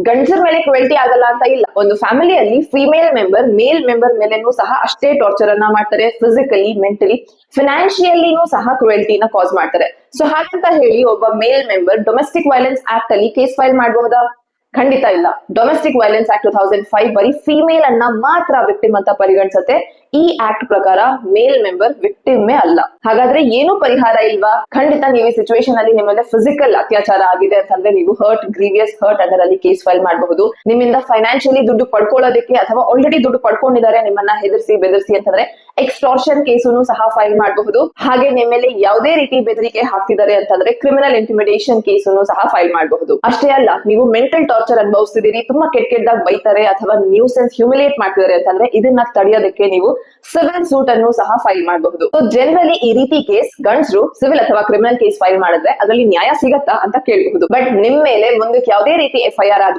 ಗಂಡಸರ ಮೇಲೆ ಕ್ರುಯಲ್ಟಿ ಆಗಲ್ಲ ಅಂತ ಇಲ್ಲ. ಒಂದು ಫ್ಯಾಮಿಲಿಯಲ್ಲಿ ಫಿಮೇಲ್ ಮೆಂಬರ್ ಮೇಲ್ ಮೆಂಬರ್ ಮೇಲೆನೂ ಸಹ ಅಷ್ಟೇ ಟಾರ್ಚರ್ ಅನ್ನ ಮಾಡ್ತಾರೆ. ಫಿಸಿಕಲಿ, ಮೆಂಟಲಿ, ಫಿನಾನ್ಷಿಯಲಿನೂ ಸಹ ಕ್ರುಯಲ್ಟಿನ ಕಾಸ್ ಮಾಡ್ತಾರೆ. ಸೊ ಹಾಗಂತ ಹೇಳಿ ಒಬ್ಬ ಮೇಲ್ ಮೆಂಬರ್ ಡೊಮೆಸ್ಟಿಕ್ ವೈಲೆನ್ಸ್ ಆಕ್ಟ್ ಅಲ್ಲಿ ಕೇಸ್ ಫೈಲ್ ಮಾಡಬಹುದಾ? ಖಂಡಿತ ಇಲ್ಲ. ಡೊಮೆಸ್ಟಿಕ್ ವೈಲೆನ್ಸ್ ಆಕ್ಟ್ 2005 ಬರೀ ಫಿಮೇಲ್ ಅನ್ನ ಮಾತ್ರ ವಿಕ್ಟಿಮ್ ಅಂತ ಪರಿಗಣಿಸುತ್ತೆ. ಈ ಆಕ್ಟ್ ಪ್ರಕಾರ ಮೇಲ್ ಮೆಂಬರ್ ವಿಕ್ಟಿಮೇ ಅಲ್ಲ. ಹಾಗಾದ್ರೆ ಏನು ಪರಿಹಾರ ಇಲ್ವಾ? ಖಂಡಿತ ನೀವು ಈ ಸಿಚುವೇಶನ್ ಅಲ್ಲಿ ನಿಮ್ಮ ಮೇಲೆ ಫಿಸಿಕಲ್ ಅತ್ಯಾಚಾರ ಆಗಿದೆ ಅಂತಂದ್ರೆ ನೀವು ಗ್ರೀವಿಯಸ್ ಹರ್ಟ್ ಅದರಲ್ಲಿ ಕೇಸ್ ಫೈಲ್ ಮಾಡಬಹುದು. ನಿಮ್ಮಿಂದ ಫೈನಾನ್ಷಿಯಲಿ ದುಡ್ಡು ಪಡ್ಕೊಳ್ಳೋದಕ್ಕೆ ಅಥವಾ ಆಲ್ರೆಡಿ ದುಡ್ಡು ಪಡ್ಕೊಂಡಿದ್ದಾರೆ ನಿಮ್ಮನ್ನ ಹೆದರ್ಸಿ ಬೆದರ್ಸಿ ಅಂತಂದ್ರೆ ಎಕ್ಸ್ಟಾರ್ಷನ್ ಕೇಸನ್ನು ಸಹ ಫೈಲ್ ಮಾಡಬಹುದು. ಹಾಗೆ ನಿಮ್ಮ ಮೇಲೆ ಯಾವುದೇ ರೀತಿ ಬೆದರಿಕೆ ಹಾಕ್ತಿದ್ದಾರೆ ಅಂತಂದ್ರೆ ಕ್ರಿಮಿನಲ್ ಇಂಟಿಮಿಡೇಷನ್ ಕೇಸನ್ನು ಸಹ ಫೈಲ್ ಮಾಡಬಹುದು. ಅಷ್ಟೇ ಅಲ್ಲ, ನೀವು ಮೆಂಟಲ್ ಟಾರ್ಚರ್ ಅನುಭವಿಸ್ತಿದ್ದೀರಿ, ತುಂಬಾ ಕೆಟ್ಟದಾಗ ಬೈತಾರೆ ಅಥವಾ ನ್ಯೂಸೆನ್ಸ್ ಹ್ಯೂಮಿಲಿಯೇಟ್ ಮಾಡ್ತಿದ್ದಾರೆ ಅಂತಂದ್ರೆ ಇದನ್ನ ತಡೆಯೋದಕ್ಕೆ ನೀವು ಸಿವಿಲ್ ಸೂಟ್ ಅನ್ನು ಸಹ ಫೈಲ್ ಮಾಡಬಹುದು. ಸೊ ಜನರಲಿ ಈ ರೀತಿ ಕೇಸ್ ಗಂಡಸರು ಸಿವಿಲ್ ಅಥವಾ ಕ್ರಿಮಿನಲ್ ಕೇಸ್ ಫೈಲ್ ಮಾಡಿದ್ರೆ ಅದರಲ್ಲಿ ನ್ಯಾಯ ಸಿಗತ್ತಾ ಅಂತ ಕೇಳಬಹುದು. ಬಟ್ ನಿಮ್ ಮೇಲೆ ಮುಂದಕ್ಕೆ ಯಾವುದೇ ರೀತಿ FIR